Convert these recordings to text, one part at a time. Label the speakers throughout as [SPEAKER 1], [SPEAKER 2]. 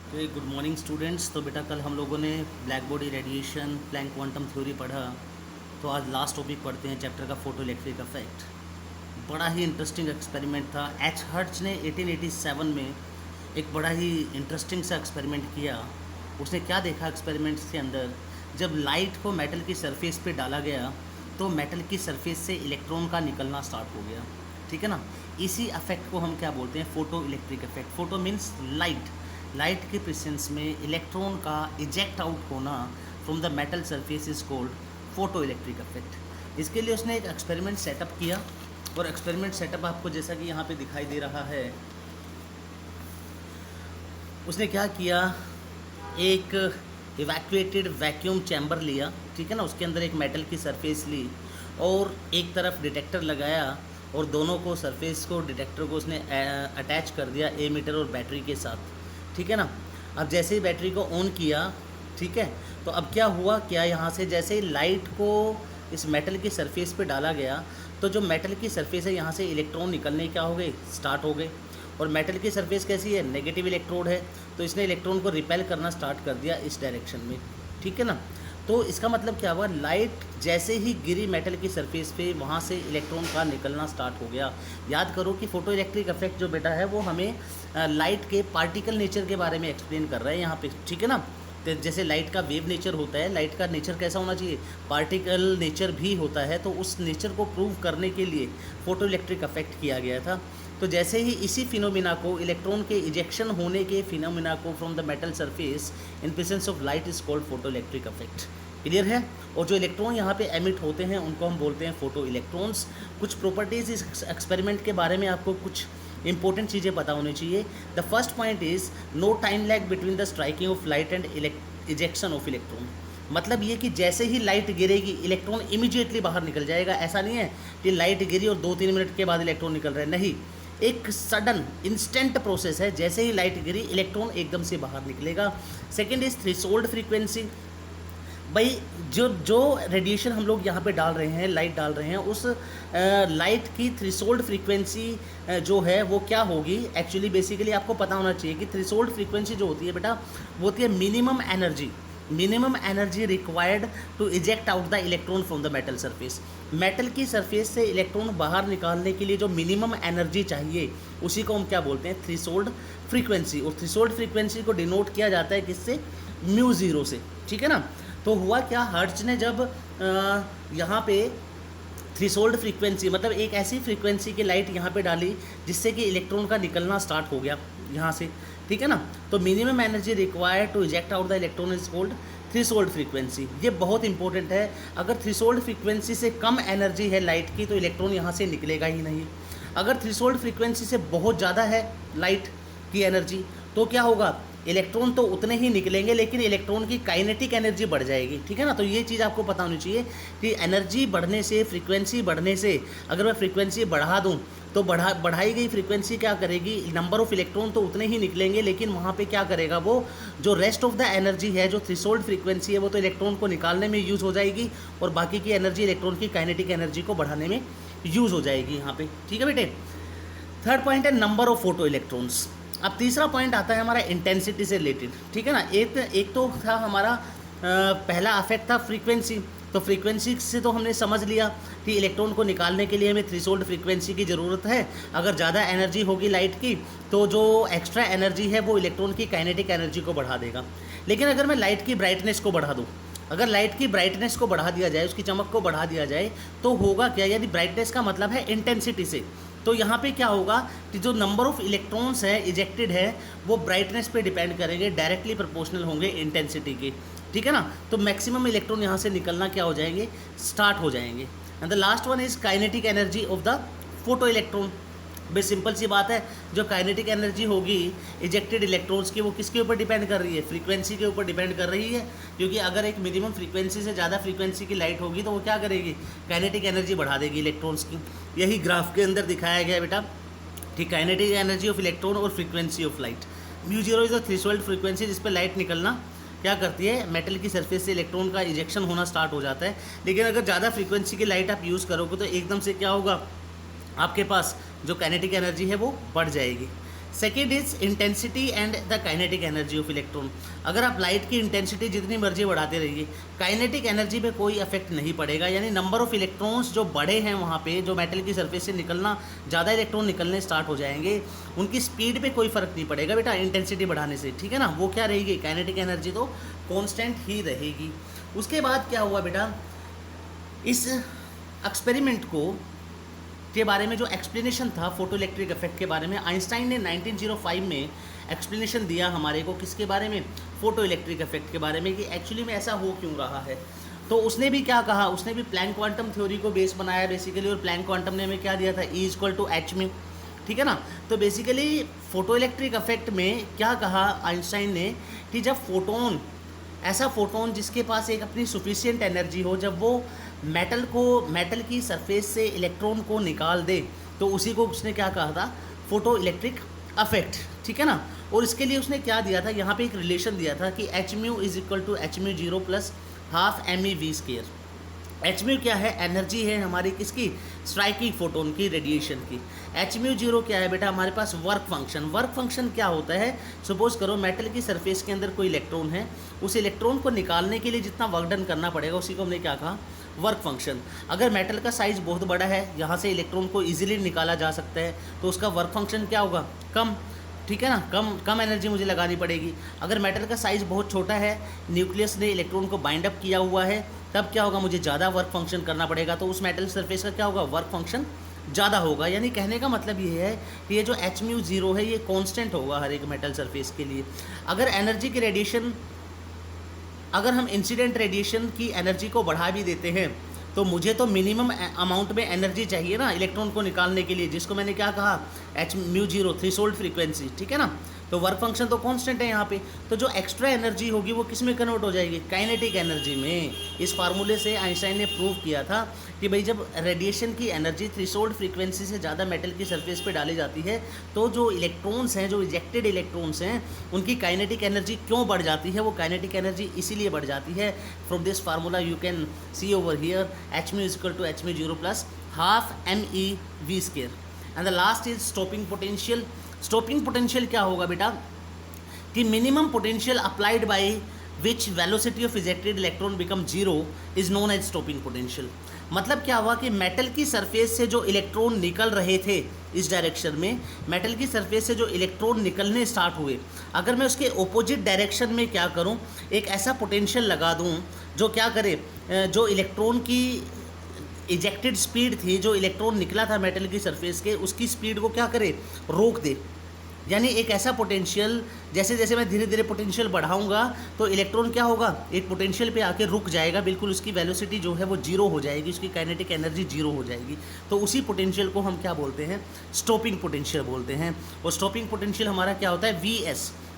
[SPEAKER 1] तो good morning students. तो बेटा कल हम लोगों ने black body radiation Planck quantum theory पढ़ा। तो आज लास्ट टॉपिक पढ़ते हैं चैप्टर का फोटो इलेक्ट्रिक इफेक्ट। बड़ा ही इंटरेस्टिंग एक्सपेरिमेंट था। एच हर्ट्ज ने 1887 में एक बड़ा ही इंटरेस्टिंग सा एक्सपेरिमेंट किया। उसने क्या देखा एक्सपेरिमेंट्स के अंदर, जब लाइट को मेटल की सरफेस पे डाला गया तो मेटल की सरफेस से इलेक्ट्रॉन का निकलना स्टार्ट हो गया। ठीक है ना। इसी इफेक्ट को हम क्या बोलते हैं, photo electric effect. Photo means light. Light के प्रेजेंस में इलेक्ट्रॉन का इजेक्ट आउट होना from the metal surface is called photo electric effect. इसके लिए उसने एक एक्सपेरिमेंट सेटअप किया और एक्सपेरिमेंट सेटअप आपको जैसा कि यहाँ पे दिखाई दे रहा है। उसने क्या किया, एक इवैक्यूएटेड वैक्यूम चैम्बर लिया, ठीक है ना। उसके अंदर एक मेटल की सरफेस ली और एक तरफ डिटेक्टर लगाया और दोनों को सरफेस को डिटेक्टर को उसने अटैच कर दिया एमीटर और बैटरी के साथ, ठीक है ना। अब जैसे ही बैटरी को ऑन किया, ठीक है, तो अब क्या हुआ, क्या यहाँ से जैसे ही लाइट को इस मेटल की सरफेस पे डाला गया तो जो मेटल की सरफेस है यहाँ से इलेक्ट्रॉन निकलने क्या हो गए, स्टार्ट हो गए। और मेटल की सरफेस कैसी है, नेगेटिव इलेक्ट्रोड है, तो इसने इलेक्ट्रॉन को रिपेल करना स्टार्ट कर दिया इस डायरेक्शन में, ठीक है ना। तो इसका मतलब क्या हुआ, लाइट जैसे ही गिरी मेटल की सरफेस पे वहाँ से इलेक्ट्रॉन का निकलना स्टार्ट हो गया। याद करो कि फोटो इलेक्ट्रिक इफेक्ट जो बेटा है वो हमें लाइट के पार्टिकल नेचर के बारे में एक्सप्लेन कर रहा है यहाँ पे, ठीक है ना। तो जैसे लाइट का वेव नेचर होता है, लाइट का नेचर कैसा होना चाहिए, पार्टिकल नेचर भी होता है। तो उस नेचर को प्रूव करने के लिए फोटो इलेक्ट्रिक इफेक्ट किया गया था। तो जैसे ही इसी फिनोमिना को, इलेक्ट्रॉन के इजेक्शन होने के फिनोमिना को from the metal surface in presence of light is called photo electric effect. Clear है। और जो इलेक्ट्रॉन यहाँ पे एमिट होते हैं उनको हम बोलते हैं फोटो इलेक्ट्रॉन्स। कुछ प्रॉपर्टीज़ इस एक्सपेरिमेंट के बारे में आपको कुछ इंपॉर्टेंट चीज़ें पता होनी चाहिए। The first point is no time lag between the striking of light and ejection of electron. मतलब ये कि जैसे ही लाइट गिरेगी इलेक्ट्रॉन इमीडिएटली बाहर निकल जाएगा। ऐसा नहीं है कि लाइट गिरी और 2-3 मिनट के बाद इलेक्ट्रॉन निकल रहे हैं, नहीं। एक सडन इंस्टेंट प्रोसेस है, जैसे ही लाइट गिरी इलेक्ट्रॉन एकदम से बाहर निकलेगा। Second is threshold frequency. भाई जो जो रेडिएशन हम लोग यहाँ पे डाल रहे हैं, लाइट डाल रहे हैं, उस लाइट की थ्रेशोल्ड फ्रीक्वेंसी जो है वो क्या होगी, एक्चुअली बेसिकली आपको पता होना चाहिए कि थ्रेशोल्ड फ्रीक्वेंसी जो होती है बेटा, वो होती है minimum energy required to eject out the electron from the metal surface. Metal की सरफेस से इलेक्ट्रॉन बाहर निकालने के लिए जो मिनिमम एनर्जी चाहिए उसी को हम क्या बोलते हैं, थ्रेशोल्ड फ्रीक्वेंसी। और थ्रेशोल्ड फ्रीक्वेंसी को डिनोट किया जाता है किससे, म्यू ज़ीरो से, ठीक है ना। तो हुआ क्या, हर्ट्ज ने जब यहाँ पे थ्रेशोल्ड फ्रीक्वेंसी मतलब एक ऐसी फ्रीक्वेंसी की लाइट यहाँ पे डाली जिससे कि इलेक्ट्रॉन का निकलना स्टार्ट हो गया यहाँ से, ठीक है ना। तो minimum energy required to eject out the electron is called threshold frequency. ये बहुत इंपॉर्टेंट है। अगर थ्रेशोल्ड फ्रीक्वेंसी से कम एनर्जी है लाइट की तो इलेक्ट्रॉन यहाँ से निकलेगा ही नहीं। अगर थ्रेशोल्ड फ्रीक्वेंसी से बहुत ज़्यादा है लाइट की एनर्जी तो क्या होगा, इलेक्ट्रॉन तो उतने ही निकलेंगे लेकिन इलेक्ट्रॉन की काइनेटिक एनर्जी बढ़ जाएगी, ठीक है ना। तो ये चीज़ आपको पता होनी चाहिए कि एनर्जी बढ़ने से, फ्रीक्वेंसी बढ़ने से, अगर मैं फ्रीक्वेंसी बढ़ा दूं तो बढ़ाई गई फ्रीक्वेंसी क्या करेगी, नंबर ऑफ इलेक्ट्रॉन तो उतने ही निकलेंगे लेकिन वहाँ पे क्या करेगा, वो जो रेस्ट ऑफ द एनर्जी है, जो थ्रेशोल्ड फ्रीक्वेंसी है, वो तो इलेक्ट्रॉन को निकालने में यूज़ हो जाएगी और बाकी की एनर्जी इलेक्ट्रॉन की काइनेटिक एनर्जी को बढ़ाने में यूज़ हो जाएगी यहाँ पे, ठीक है बेटे। थर्ड पॉइंट है नंबर ऑफ फोटो इलेक्ट्रॉन्स। अब तीसरा पॉइंट आता है हमारा इंटेंसिटी से रिलेटेड, ठीक है ना। एक तो था हमारा पहला अफेक्ट था फ्रीक्वेंसी। तो फ्रीक्वेंसी से तो हमने समझ लिया कि इलेक्ट्रॉन को निकालने के लिए हमें थ्रेशोल्ड फ्रीक्वेंसी की ज़रूरत है। अगर ज़्यादा एनर्जी होगी लाइट की तो जो एक्स्ट्रा एनर्जी है वो इलेक्ट्रॉन की काइनेटिक एनर्जी को बढ़ा देगा। लेकिन अगर मैं लाइट की ब्राइटनेस को बढ़ा दूँ, अगर लाइट की ब्राइटनेस को बढ़ा दिया जाए, उसकी चमक को बढ़ा दिया जाए, तो होगा क्या, यदि ब्राइटनेस का मतलब है इंटेंसिटी से, तो यहाँ पे क्या होगा कि जो नंबर ऑफ इलेक्ट्रॉन्स है इजेक्टेड है वो ब्राइटनेस पे डिपेंड करेंगे, डायरेक्टली प्रोपोर्शनल होंगे इंटेंसिटी के, ठीक है ना। तो मैक्सिमम इलेक्ट्रॉन यहाँ से निकलना क्या हो जाएंगे, स्टार्ट हो जाएंगे। And the last one is kinetic energy of the photo electron. बे सिंपल सी बात है, जो काइनेटिक एनर्जी होगी इजेक्टेड इलेक्ट्रॉन्स की वो किसके ऊपर डिपेंड कर रही है, फ्रीक्वेंसी के ऊपर डिपेंड कर रही है। क्योंकि अगर एक मिनिमम फ्रीक्वेंसी से ज़्यादा फ्रीक्वेंसी की लाइट होगी तो वो क्या करेगी, काइनेटिक एनर्जी बढ़ा देगी इलेक्ट्रॉन्स की। यही ग्राफ के अंदर दिखाया गया है बेटा, ठीक, काइनेटिक एनर्जी ऑफ इलेक्ट्रॉन और frequency of light. Mu zero is the threshold frequency जिस पर लाइट निकलना क्या करती है, मेटल की सरफेस से इलेक्ट्रॉन का इजेक्शन होना स्टार्ट हो जाता है। लेकिन अगर ज़्यादा फ्रीक्वेंसी की लाइट आप यूज़ करोगे तो एकदम से क्या होगा, आपके पास जो काइनेटिक एनर्जी है वो बढ़ जाएगी। Second is intensity and the kinetic energy of electron. अगर आप लाइट की इंटेंसिटी जितनी मर्जी बढ़ाते रहिए, काइनेटिक एनर्जी पे कोई इफेक्ट नहीं पड़ेगा, यानी नंबर ऑफ इलेक्ट्रॉन्स जो बड़े हैं वहाँ पे, जो मेटल की सरफेस से निकलना, ज़्यादा इलेक्ट्रॉन निकलने स्टार्ट हो जाएंगे, उनकी स्पीड पे कोई फ़र्क नहीं पड़ेगा बेटा इंटेंसिटी बढ़ाने से, ठीक है ना। वो क्या रहेगी, काइनेटिक एनर्जी तो कॉन्स्टेंट ही रहेगी। उसके बाद क्या हुआ बेटा, इस एक्सपेरिमेंट को के बारे में जो एक्सप्लेनेशन था फोटो इलेक्ट्रिक इफेक्ट के बारे में, आइंस्टाइन ने 1905 में एक्सप्लेनेशन दिया हमारे को, किसके बारे में, फोटो इलेक्ट्रिक इफेक्ट के बारे में, कि एक्चुअली में ऐसा हो क्यों रहा है। तो उसने भी क्या कहा, उसने भी प्लैंक क्वांटम थ्योरी को बेस बनाया बेसिकली, और प्लैंक क्वांटम ने हमें क्या दिया था, E=h μ, ठीक है ना। तो बेसिकली फोटो इलेक्ट्रिक इफेक्ट में क्या कहा आइंस्टाइन ने, कि जब फोटोन, ऐसा फोटोन जिसके पास एक अपनी सफिशिएंट एनर्जी हो, जब वो मेटल की सरफेस से इलेक्ट्रॉन को निकाल दे, तो उसी को उसने क्या कहा था, फोटो इलेक्ट्रिक इफेक्ट, ठीक है ना। और इसके लिए उसने क्या दिया था, यहाँ पे एक रिलेशन दिया था कि h μ = h μ0 + ½ MeV²। h μ क्या है, एनर्जी है हमारी किसकी, स्ट्राइकिंग फोटोन की, रेडिएशन की। h μ0 क्या है बेटा, हमारे पास वर्क फंक्शन। वर्क फंक्शन क्या होता है, सपोज करो मेटल की सरफेस के अंदर कोई इलेक्ट्रॉन है, उस इलेक्ट्रॉन को निकालने के लिए जितना वर्क डन करना पड़ेगा उसी को हमने क्या कहा, वर्क फंक्शन। अगर मेटल का साइज़ बहुत बड़ा है, यहाँ से इलेक्ट्रॉन को इजीली निकाला जा सकता है, तो उसका वर्क फंक्शन क्या होगा, कम, ठीक है ना, कम एनर्जी मुझे लगानी पड़ेगी। अगर मेटल का साइज़ बहुत छोटा है, न्यूक्लियस ने इलेक्ट्रॉन को बाइंड अप किया हुआ है, तब क्या होगा, मुझे ज़्यादा वर्क फंक्शन करना पड़ेगा, तो उस मेटल सरफेस का क्या होगा, वर्क फंक्शन ज़्यादा होगा। यानी कहने का मतलब ये है कि ये जो h μ0 है ये कांस्टेंट होगा हर एक मेटल सरफेस के लिए। अगर एनर्जी की रेडिएशन, अगर हम इंसिडेंट रेडिएशन की एनर्जी को बढ़ा भी देते हैं, तो मुझे तो मिनिमम अमाउंट में एनर्जी चाहिए ना इलेक्ट्रॉन को निकालने के लिए, जिसको मैंने क्या कहा, h μ0 थ्रेशोल्ड फ्रीक्वेंसी, ठीक है ना। तो वर्क फंक्शन तो कांस्टेंट है यहाँ पे, तो जो एक्स्ट्रा एनर्जी होगी वो किस में कन्वर्ट हो जाएगी, काइनेटिक एनर्जी में। इस फार्मूले से आइंस्टाइन ने प्रूव किया था कि भाई जब रेडिएशन की एनर्जी थ्रेशोल्ड फ्रीक्वेंसी से ज़्यादा मेटल की सरफेस पे डाली जाती है, तो जो इलेक्ट्रॉन्स हैं, जो इजेक्टेड इलेक्ट्रॉन्स हैं, उनकी काइनेटिक एनर्जी क्यों बढ़ जाती है, वो काइनेटिक एनर्जी इसीलिए बढ़ जाती है। From this formula you can see over here h μ = h μ0 + ½ MeV²। And the last is stopping potential. Stopping potential क्या होगा बेटा, कि minimum potential applied by which velocity of ejected electron become 0 is known as stopping potential. मतलब क्या हुआ कि metal की surface से जो इलेक्ट्रॉन निकल रहे थे इस डायरेक्शन में, मेटल की सरफेस से जो इलेक्ट्रॉन निकलने स्टार्ट हुए, अगर मैं उसके ऑपोजिट डायरेक्शन में क्या करूं, एक ऐसा पोटेंशियल लगा दूं जो क्या करे, जो इलेक्ट्रॉन की इजेक्टेड स्पीड थी, जो इलेक्ट्रॉन निकला था मेटल की सरफेस के, उसकी स्पीड को क्या करे, रोक दे। यानी एक ऐसा पोटेंशियल, जैसे जैसे मैं धीरे धीरे पोटेंशियल बढ़ाऊंगा तो इलेक्ट्रॉन क्या होगा, एक पोटेंशियल पे आके रुक जाएगा, बिल्कुल उसकी वेलोसिटी जो है वो जीरो हो जाएगी, उसकी काइनेटिक एनर्जी जीरो हो जाएगी। तो उसी पोटेंशियल को हम क्या बोलते हैं, स्टॉपिंग पोटेंशियल बोलते हैं। और स्टॉपिंग पोटेंशियल हमारा क्या होता है,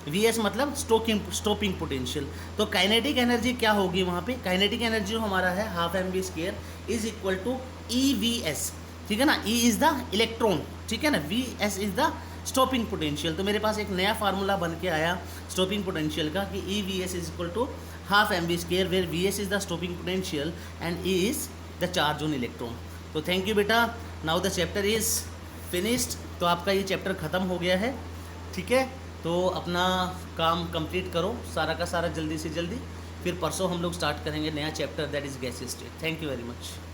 [SPEAKER 1] वीएस मतलब स्टॉपिंग पोटेंशियल। तो काइनेटिक एनर्जी क्या होगी वहाँ पे, काइनेटिक एनर्जी जो हमारा है ½ MV² is equal to EVS, ठीक है ना। E इज़ द इलेक्ट्रॉन, ठीक है ना, VS is the stopping potential. तो मेरे पास एक नया फार्मूला बन के आया स्टॉपिंग पोटेंशियल का, कि EVS is equal to ½ MV², where VS is the stopping potential and E is the charge on electron. तो थैंक यू बेटा, now the chapter is finished. तो आपका ये चैप्टर ख़त्म हो गया है, ठीक है। तो अपना काम कंप्लीट करो सारा का सारा जल्दी से जल्दी, फिर परसों हम लोग स्टार्ट करेंगे नया chapter, that is gas state. Thank you very much.